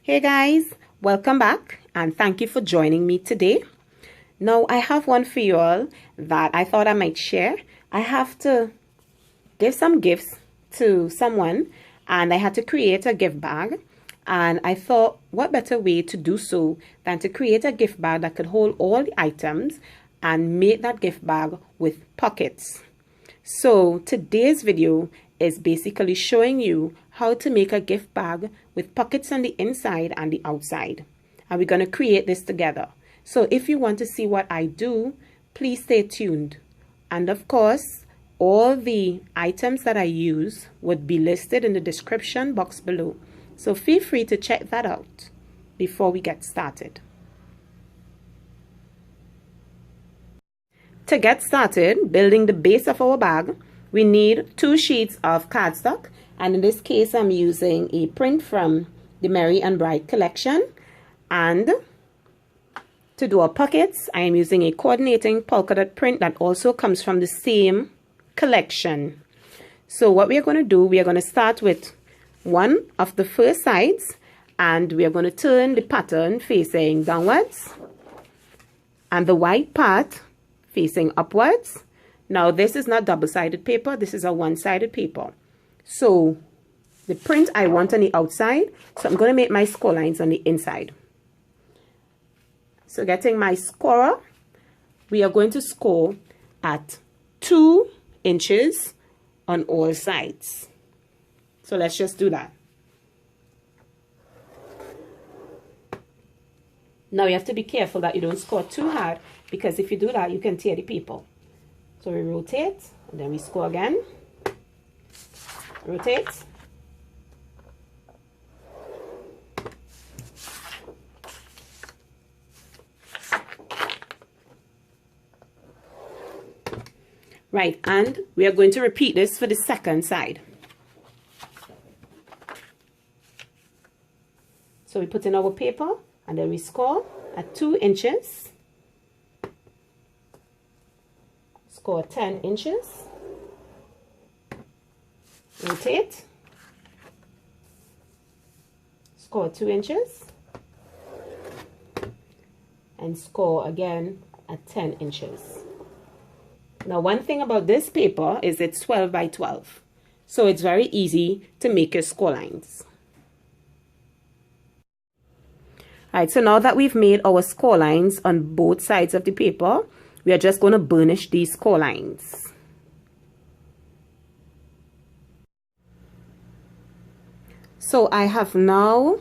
Hey guys, welcome back and thank you for joining me today. Now I have one for you all that I thought I might share. I have to give some gifts to someone and I had to create a gift bag, and I thought what better way to do so than to create a gift bag that could hold all the items and make that gift bag with pockets. So today's video is basically showing you how to make a gift bag with pockets on the inside and the outside. And we're going to create this together. So if you want to see what I do, please stay tuned. And of course, all the items that I use would be listed in the description box below. So feel free to check that out before we get started. To get started building the base of our bag, we need 2 sheets of cardstock, and in this case I'm using a print from the Merry and Bright collection. And to do our pockets, I am using a coordinating polka dot print that also comes from the same collection. So what we are going to do, we are going to start with one of the first sides, and we are going to turn the pattern facing downwards and the white part facing upwards. Now this is not double-sided paper, this is a one-sided paper. So the print I want on the outside, so I'm going to make my score lines on the inside. So getting my scorer, we are going to score at 2 inches on all sides. So let's just do that. Now you have to be careful that you don't score too hard, because if you do that, you can tear the paper. So we rotate, and then we score again. Rotate. Right, and we are going to repeat this for the second side. So we put in our paper, and then we score at 2 inches. Score 10 inches. Rotate. Score 2 inches. And score again at 10 inches. Now one thing about this paper is it's 12 by 12. So it's very easy to make your score lines. Alright, so now that we've made our score lines on both sides of the paper, we are just going to burnish these score lines. So I have now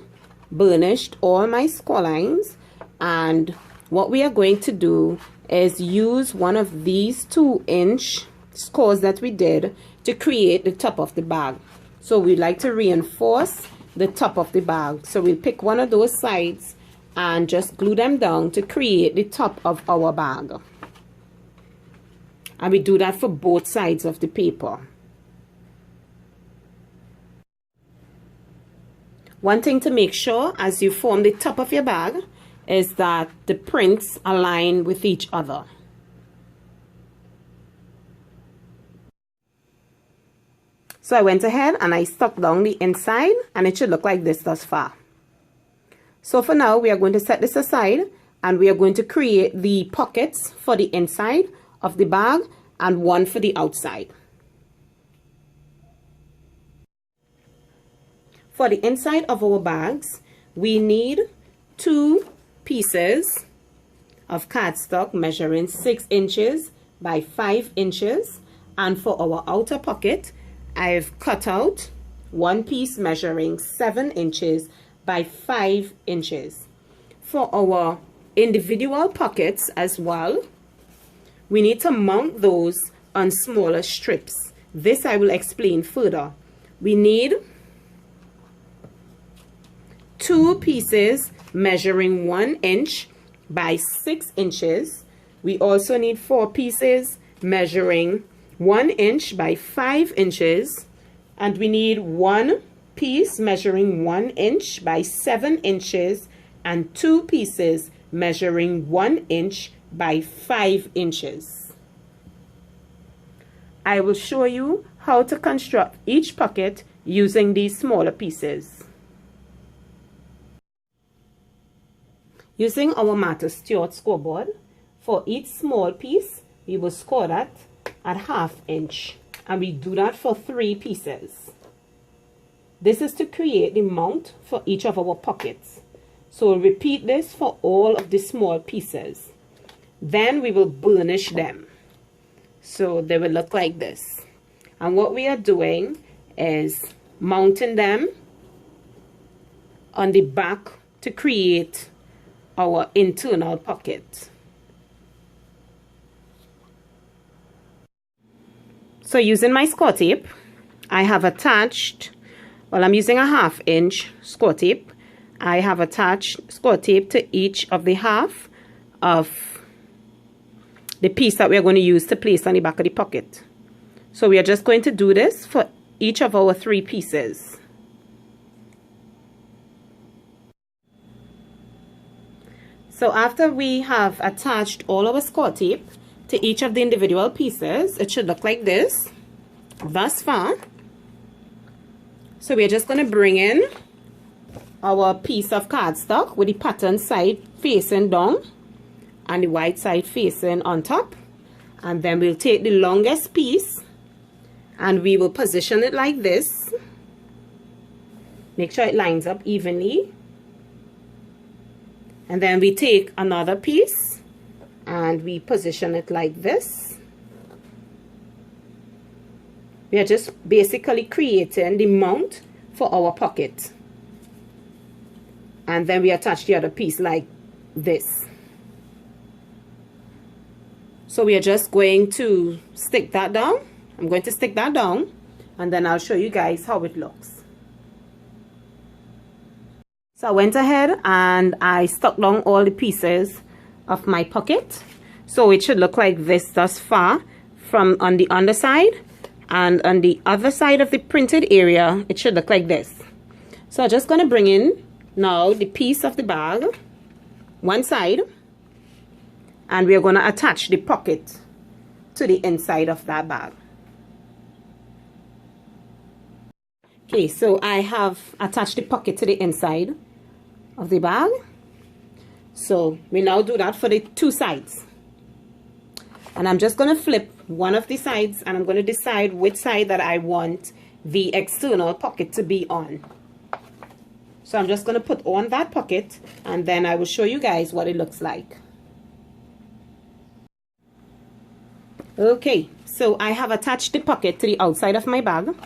burnished all my score lines, and what we are going to do is use one of these 2-inch scores that we did to create the top of the bag. So we like to reinforce the top of the bag. So we'll pick one of those sides and just glue them down to create the top of our bag. And we do that for both sides of the paper. One thing to make sure as you form the top of your bag is that the prints align with each other. So I went ahead and I stuck down the inside, and it should look like this thus far. So for now, we are going to set this aside, and we are going to create the pockets for the inside of the bag and one for the outside. For the inside of our bags, we need 2 pieces of cardstock measuring 6 inches by 5 inches, and for our outer pocket, I've cut out 1 piece measuring 7 inches by 5 inches. For our individual pockets as well, we need to mount those on smaller strips. This I will explain further. We need 2 pieces measuring 1 inch by 6 inches. We also need 4 pieces measuring 1 inch by 5 inches. And we need 1 piece measuring 1 inch by 7 inches and 2 pieces measuring 1 inch by 5 inches. I will show you how to construct each pocket using these smaller pieces. Using our Master Stewart scoreboard, for each small piece, we will score that at 1/2 inch. And we do that for 3 pieces. This is to create the mount for each of our pockets. So we'll repeat this for all of the small pieces. Then we will burnish them. So they will look like this. And what we are doing is mounting them on the back to create our internal pocket. So using my score tape, I have attached, well, I'm using a 1/2 inch score tape. I have attached score tape to each of the half of the piece that we're going to use to place on the back of the pocket. So we are just going to do this for each of our 3 pieces. So after we have attached all our score tape to each of the individual pieces, it should look like this thus far. So we're just going to bring in our piece of cardstock with the pattern side facing down and the white side facing on top. And then we'll take the longest piece and we will position it like this. Make sure it lines up evenly. And then we take another piece and we position it like this. We are just basically creating the mount for our pocket. And then we attach the other piece like this. So we are just going to stick that down. I'm going to stick that down and then I'll show you guys how it looks. So I went ahead and I stuck down all the pieces of my pocket. So it should look like this thus far from on the underside, and on the other side of the printed area it should look like this. So I'm just going to bring in now the piece of the bag, one side, and we're going to attach the pocket to the inside of that bag. Okay, so I have attached the pocket to the inside of the bag. So we now do that for the 2 sides. And I'm just going to flip one of the sides and I'm going to decide which side that I want the external pocket to be on. So I'm just going to put on that pocket and then I will show you guys what it looks like. Okay, so I have attached the pocket to the outside of my bag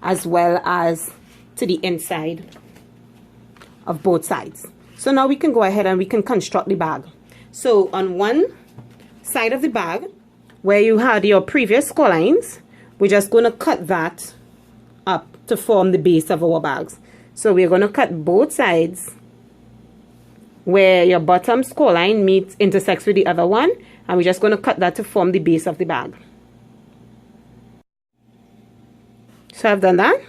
as well as to the inside of both sides. So now we can go ahead and we can construct the bag. So on one side of the bag where you had your previous score lines, we're just going to cut that up to form the base of our bags. So we're going to cut both sides where your bottom score line intersects with the other one, and we're just going to cut that to form the base of the bag. So I've done that.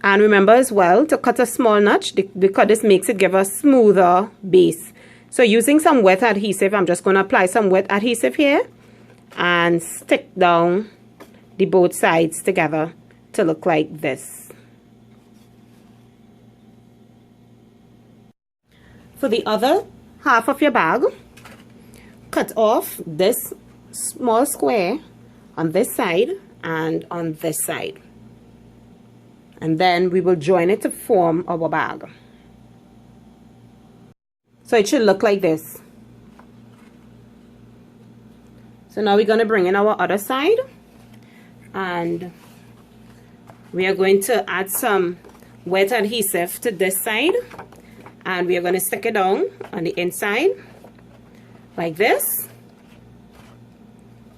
And remember as well to cut a small notch because this makes it give a smoother base. So using some wet adhesive, I'm just going to apply some wet adhesive here and stick down the both sides together to look like this. For the other half of your bag, cut off this small square on this side and on this side. And then we will join it to form our bag. So it should look like this. So now we're going to bring in our other side and we are going to add some wet adhesive to this side and we are going to stick it down on the inside like this.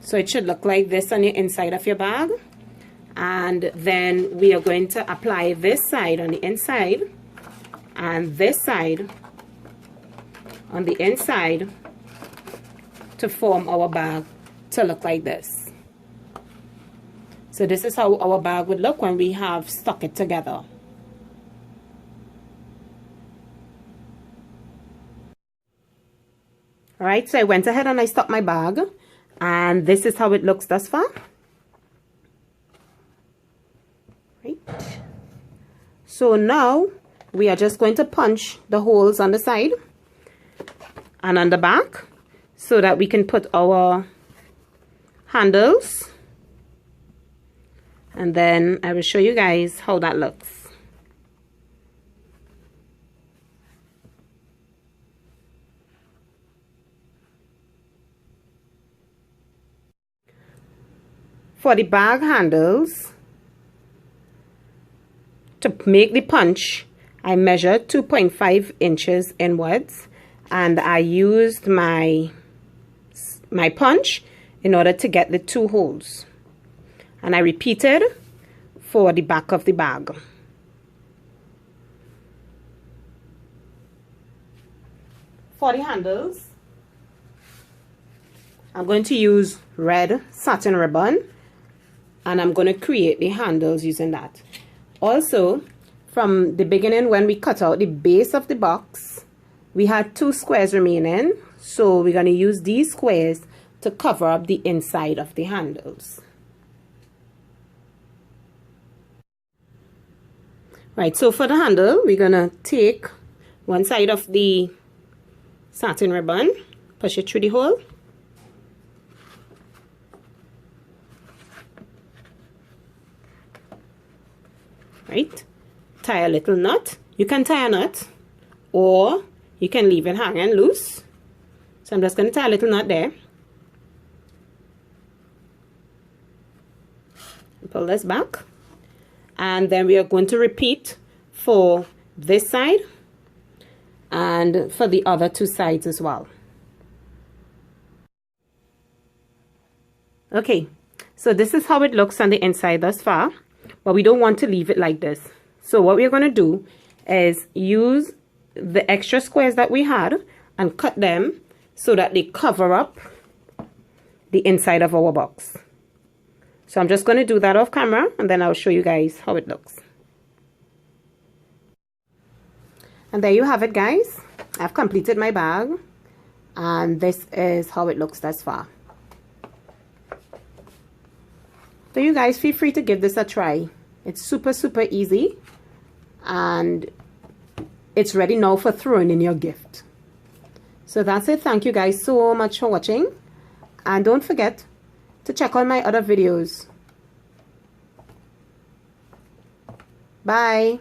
So it should look like this on the inside of your bag. And then we are going to apply this side on the inside and this side on the inside to form our bag to look like this. So this is how our bag would look when we have stuck it together. Alright, so I went ahead and I stuck my bag and this is how it looks thus far. So now we are just going to punch the holes on the side and on the back so that we can put our handles. And then I will show you guys how that looks. For the bag handles, to make the punch, I measured 2.5 inches inwards, and I used my punch in order to get the 2 holes. And I repeated for the back of the bag. For the handles, I'm going to use red satin ribbon, and I'm going to create the handles using that. Also, from the beginning when we cut out the base of the box, we had 2 squares remaining, so we're going to use these squares to cover up the inside of the handles. Right, so for the handle, we're going to take one side of the satin ribbon, push it through the hole, right, tie a little knot. You can tie a knot or you can leave it hanging loose. So I'm just going to tie a little knot there. Pull this back, and then we are going to repeat for this side and for the other 2 sides as well. Okay, so this is how it looks on the inside thus far. But we don't want to leave it like this. So what we're going to do is use the extra squares that we had and cut them so that they cover up the inside of our box. So I'm just going to do that off camera, and then I'll show you guys how it looks. And there you have it, guys. I've completed my bag, and this is how it looks thus far. So you guys feel free to give this a try. It's super easy, and it's ready now for throwing in your gift. So that's it. Thank you guys so much for watching, and don't forget to check out my other videos. Bye.